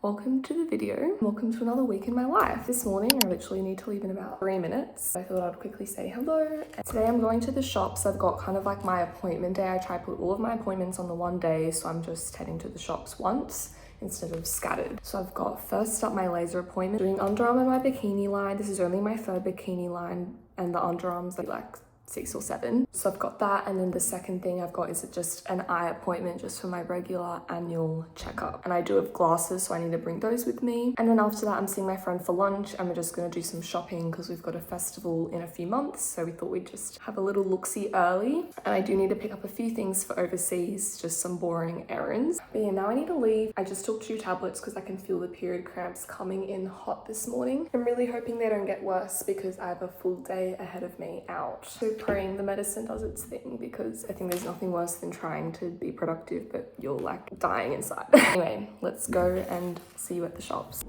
Welcome to the video. Welcome to another week in my life. This morning, I literally need to leave in about 3 minutes. I thought I'd quickly say hello. Today I'm going to the shops. I've got kind of like my appointment day. I try to put all of my appointments on the one day, so I'm just heading to the shops once instead of scattered. So I've got first up my laser appointment, doing underarm and my bikini line. This is only my third bikini line and the underarms are like 6 or 7. So I've got that, and then the second thing I've got is just an eye appointment just for my regular annual checkup. And I do have glasses, so I need to bring those with me. And then after that, I'm seeing my friend for lunch and we're just gonna do some shopping because we've got a festival in a few months. So we thought we'd just have a little look-see early. And I do need to pick up a few things for overseas, just some boring errands. But yeah, now I need to leave. I just took 2 tablets because I can feel the period cramps coming in hot this morning. I'm really hoping they don't get worse because I have a full day ahead of me out. So praying the medicine does its thing, because I think there's nothing worse than trying to be productive but you're like dying inside. Anyway, let's go and see you at the shops.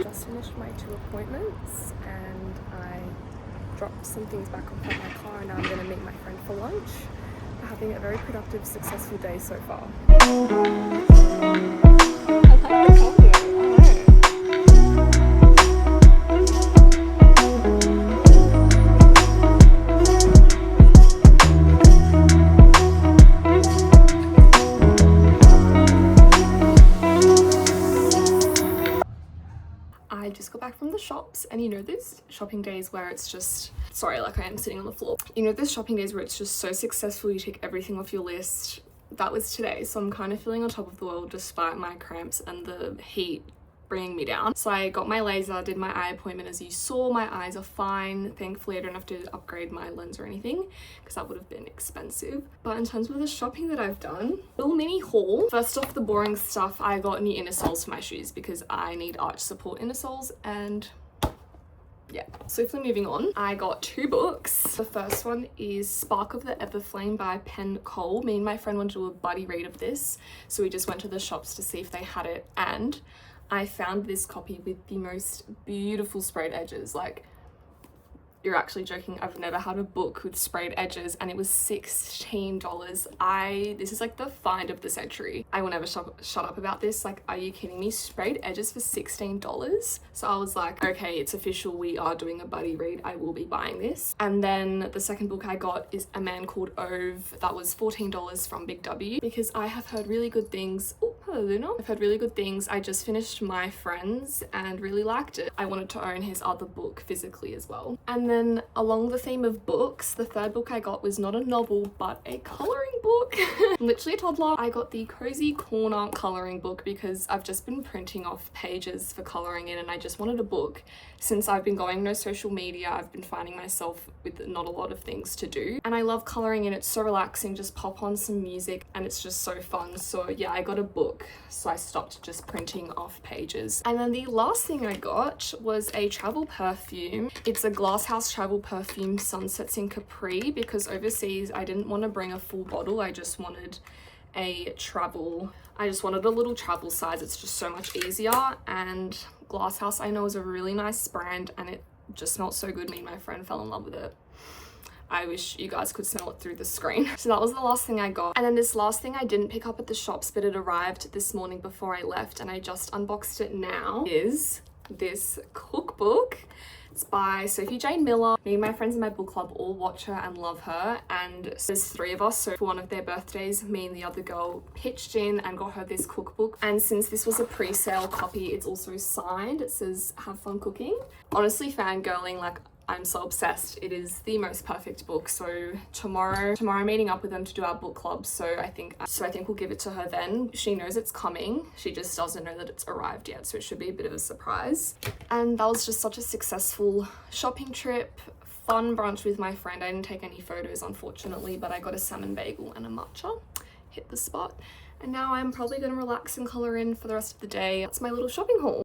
Just finished my 2 appointments and I dropped some things back off at my car, and now I'm going to meet my friend for lunch. I'm having a very productive, successful day so far. I just got back from the shops, and you know those shopping days where it's just, sorry, like I am sitting on the floor. You know those shopping days where it's just so successful, you tick everything off your list. That was today, so I'm kind of feeling on top of the world despite my cramps and the heat bringing me down. So I got my laser, did my eye appointment. As you saw, my eyes are fine. Thankfully, I don't have to upgrade my lens or anything because that would have been expensive. But in terms of the shopping that I've done, little mini haul. First off, the boring stuff, I got new inner soles for my shoes because I need arch support inner soles, and yeah, swiftly moving on. I got 2 books. The first one is Spark of the Everflame by Penn Cole. Me and my friend wanted to do a buddy read of this, so we just went to the shops to see if they had it, and I found this copy with the most beautiful sprayed edges. Like, you're actually joking. I've never had a book with sprayed edges, and it was $16. This is like the find of the century. I will never shut up about this. Like, are you kidding me? Sprayed edges for $16? So I was like, okay, it's official. We are doing a buddy read. I will be buying this. And then the second book I got is A Man Called Ove. That was $14 from Big W because I have heard really good things. Oh, hello Luna. I've heard really good things. I just finished My Friends and really liked it. I wanted to own his other book physically as well. And then along the theme of books, the third book I got was not a novel but a colouring book. Literally a toddler. I got the Cozy Corner colouring book because I've just been printing off pages for colouring in, and I just wanted a book. Since I've been going no social media, I've been finding myself with not a lot of things to do, and I love colouring in. It's so relaxing, just pop on some music and it's just so fun. So yeah, I got a book, so I stopped just printing off pages. And then the last thing I got was a travel perfume. It's a Glasshouse travel perfume Sunsets in Capri, because overseas I didn't want to bring a full bottle. I just wanted a little travel size. It's just so much easier, and Glasshouse I know is a really nice brand and it just smelled so good. Me and my friend fell in love with it. I wish you guys could smell it through the screen. So that was the last thing I got. And then this last thing I didn't pick up at the shops, but it arrived this morning before I left, and I just unboxed it now, is this cookbook. It's by Sophie Jane Miller. Me and my friends in my book club all watch her and love her, and there's 3 of us, so for one of their birthdays, me and the other girl pitched in and got her this cookbook. And since this was a pre-sale copy, it's also signed. It says have fun cooking. Honestly, fangirling, like, I'm so obsessed. It is the most perfect book. So tomorrow I'm meeting up with them to do our book club. So I think we'll give it to her then. She knows it's coming. She just doesn't know that it's arrived yet. So it should be a bit of a surprise. And that was just such a successful shopping trip. Fun brunch with my friend. I didn't take any photos, unfortunately, but I got a salmon bagel and a matcha. Hit the spot. And now I'm probably gonna relax and color in for the rest of the day. That's my little shopping haul.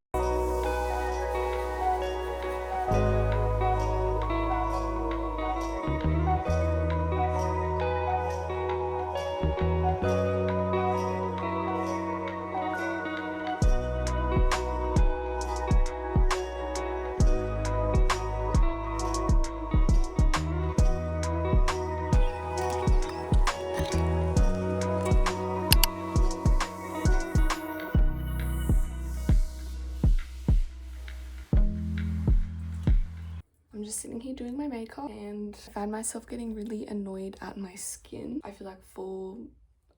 just sitting here doing my makeup and I find myself getting really annoyed at my skin. I feel like for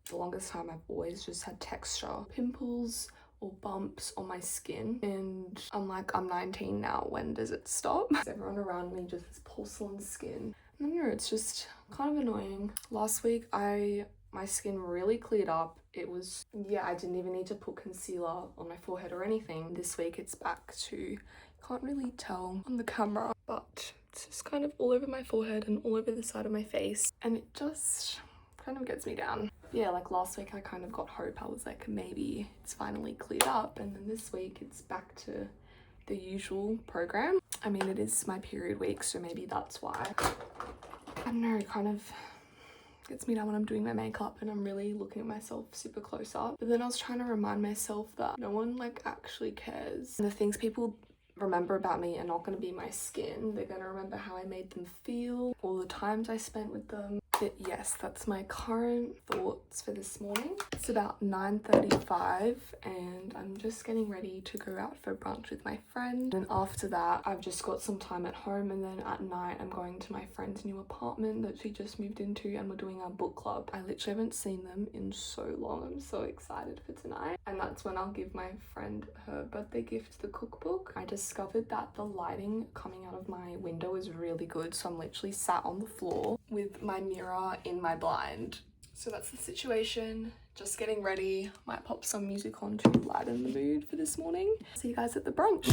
the longest time I've always just had texture pimples or bumps on my skin, and I'm like, I'm 19 now, when does it stop? Everyone around me just has porcelain skin. I don't know, it's just kind of annoying. Last week my skin really cleared up. It was, yeah, I didn't even need to put concealer on my forehead or anything. This week it's back to, can't really tell on the camera, but it's just kind of all over my forehead and all over the side of my face, and it just kind of gets me down. Yeah, like last week I kind of got hope. I was like, maybe it's finally cleared up, and then this week it's back to the usual program. I mean, it is my period week, so maybe that's why. I don't know, it kind of gets me down when I'm doing my makeup and I'm really looking at myself super close up. But then I was trying to remind myself that no one like actually cares. And the things people remember about me are not going to be my skin. They're going to remember how I made them feel, all the times I spent with them. But yes, that's my current thoughts for this morning. It's about 9:35 and I'm just getting ready to go out for brunch with my friend. And after that, I've just got some time at home, and then at night I'm going to my friend's new apartment that she just moved into, and we're doing our book club. I literally haven't seen them in so long. I'm so excited for tonight. And that's when I'll give my friend her birthday gift, the cookbook. I discovered that the lighting coming out of my window is really good, so I'm literally sat on the floor with my mirror in my blind. So that's the situation. Just getting ready. Might pop some music on to lighten the mood for this morning. See you guys at the brunch.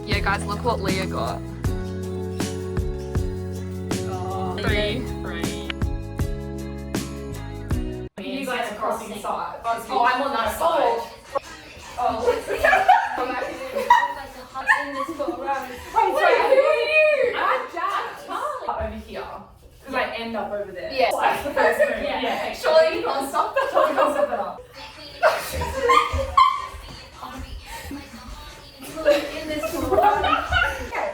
Yeah, guys, look what Leah got. Free. You guys are crossing sides. Oh, I'm on that side. Oh. Wait, who are you? I'm Jack. Over here. Because I end up over there. Yeah. Like the first move. Yeah. Surely you can't stop that. Surely you can't stop it up. In this one. Okay,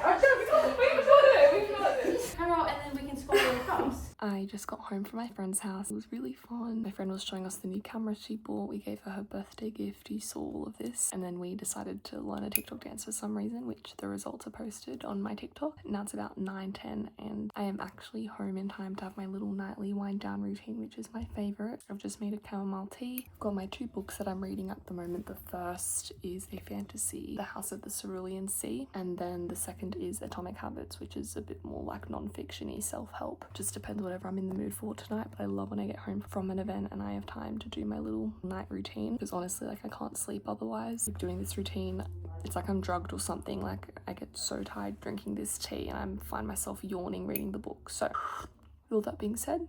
we've got this. Hang on, and then we can spot it across. I just got home from my friend's house. It was really fun. My friend was showing us the new camera she bought. We gave her birthday gift. You saw all of this. And then we decided to learn a TikTok dance for some reason, which the results are posted on my TikTok. Now it's about 9:10 and I am actually home in time to have my little nightly wind down routine, which is my favorite. I've just made a chamomile tea. I've got my 2 books that I'm reading at the moment. The first is a fantasy, The House of the Cerulean Sea. And then the second is Atomic Habits, which is a bit more like non-fiction-y self-help. Just depends whatever I'm in the mood for tonight, but I love when I get home from an event and I have time to do my little night routine, because honestly, like, I can't sleep otherwise. Doing this routine, it's like I'm drugged or something. Like, I get so tired drinking this tea and I find myself yawning reading the book. So with all that being said,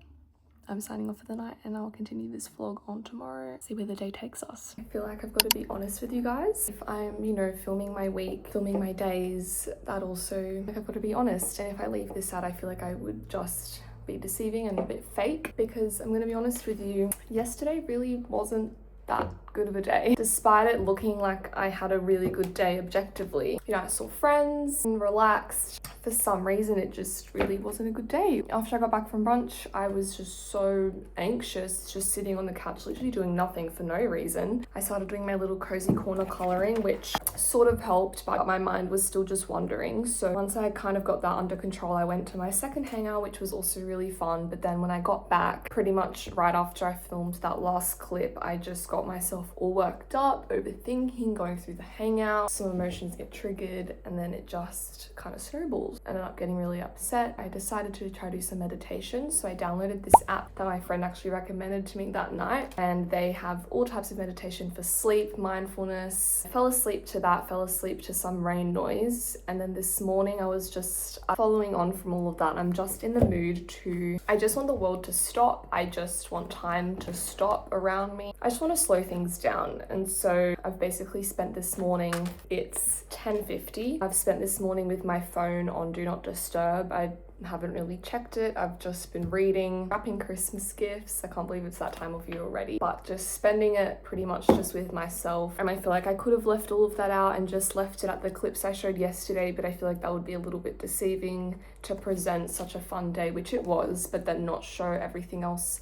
I'm signing off for the night and I'll continue this vlog on tomorrow, see where the day takes us. I feel like I've got to be honest with you guys. If I'm, you know, filming my week, filming my days, that also, like, I've got to be honest. And if I leave this out, I feel like I would just be deceiving and a bit fake, because I'm gonna be honest with you, yesterday really wasn't that good of a day, despite it looking like I had a really good day objectively. You know, I saw friends and relaxed. For some reason, it just really wasn't a good day. After I got back from brunch, I was just so anxious, just sitting on the couch, literally doing nothing for no reason. I started doing my little cozy corner coloring, which sort of helped, but my mind was still just wandering. So once I kind of got that under control, I went to my second hangout, which was also really fun. But then when I got back, pretty much right after I filmed that last clip, I just got myself all worked up, overthinking, going through the hangout. Some emotions get triggered and then it just kind of snowballs. I ended up getting really upset. I decided to try to do some meditation. So I downloaded this app that my friend actually recommended to me that night, and they have all types of meditation for sleep, mindfulness. I fell asleep to that, fell asleep to some rain noise, and then this morning I was just following on from all of that. I'm just in the mood to, I just want the world to stop. I just want time to stop around me. I just want to slow things comes down. And so I've basically spent this morning, it's 10:50. I've spent this morning with my phone on Do Not Disturb. I haven't really checked it. I've just been reading, wrapping Christmas gifts. I can't believe it's that time of year already, but just spending it pretty much just with myself. And I feel like I could have left all of that out and just left it at the clips I showed yesterday, but I feel like that would be a little bit deceiving to present such a fun day, which it was, but then not show everything else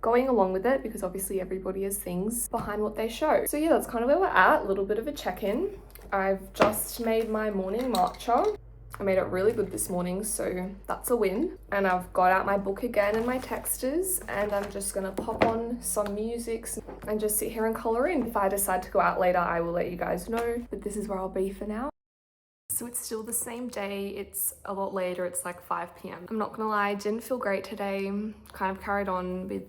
going along with it, because obviously everybody has things behind what they show. So yeah, that's kind of where we're at, a little bit of a check-in. I've just made my morning matcha. I made it really good this morning, so that's a win. And I've got out my book again and my texters, and I'm just gonna pop on some music and just sit here and colour in. If I decide to go out later, I will let you guys know, but this is where I'll be for now. So it's still the same day, it's a lot later, it's like 5 p.m. I'm not gonna lie, I didn't feel great today, kind of carried on with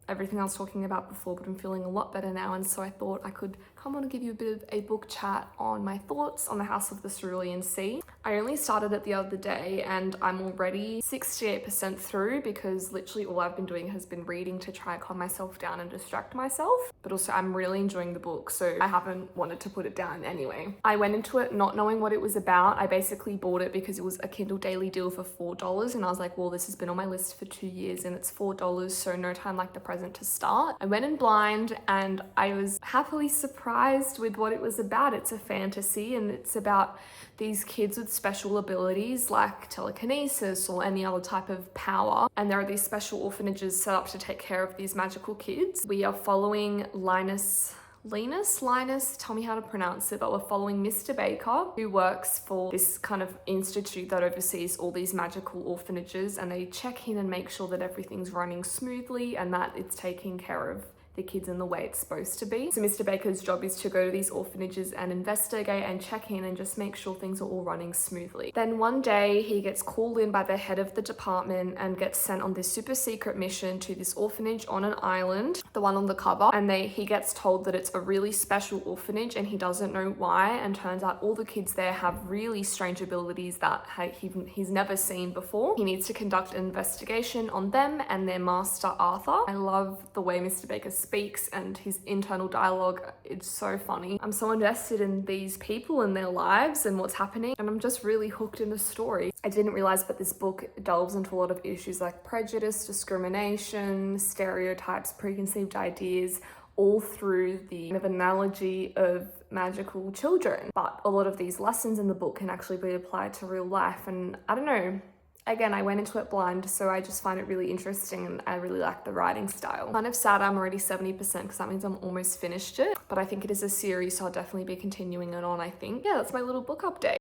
everything I was talking about before, but I'm feeling a lot better now, and so I thought I could come on and give you a bit of a book chat on my thoughts on the House of the Cerulean Sea. I only started it the other day and I'm already 68% through, because literally all I've been doing has been reading to try and calm myself down and distract myself, but also I'm really enjoying the book, so I haven't wanted to put it down anyway. I went into it not knowing what it was about. I basically bought it because it was a Kindle daily deal for $4, and I was like, well, this has been on my list for 2 years and it's $4, so no time like the present to start. I went in blind and I was happily surprised with what it was about. It's a fantasy and it's about these kids with special abilities like telekinesis or any other type of power, and there are these special orphanages set up to take care of these magical kids. We are following Linus, tell me how to pronounce it, but we're following Mr. Baker, who works for this kind of institute that oversees all these magical orphanages, and they check in and make sure that everything's running smoothly and that it's taking care of the kids in the way it's supposed to be. So Mr. Baker's job is to go to these orphanages and investigate and check in and just make sure things are all running smoothly. Then one day he gets called in by the head of the department and gets sent on this super secret mission to this orphanage on an island, the one on the cover, and he gets told that it's a really special orphanage and he doesn't know why, and turns out all the kids there have really strange abilities that he's never seen before. He needs to conduct an investigation on them and their master Arthur. I love the way Mr. Baker speaks and his internal dialogue. It's so funny. I'm so invested in these people and their lives and what's happening, and I'm just really hooked in the story. I didn't realize, but this book delves into a lot of issues like prejudice, discrimination, stereotypes, preconceived ideas, all through the kind of analogy of magical children. But a lot of these lessons in the book can actually be applied to real life, and I don't know. Again, I went into it blind, so I just find it really interesting and I really like the writing style. Kind of sad I'm already 70% because that means I'm almost finished it, but I think it is a series, so I'll definitely be continuing it on, I think. Yeah, that's my little book update.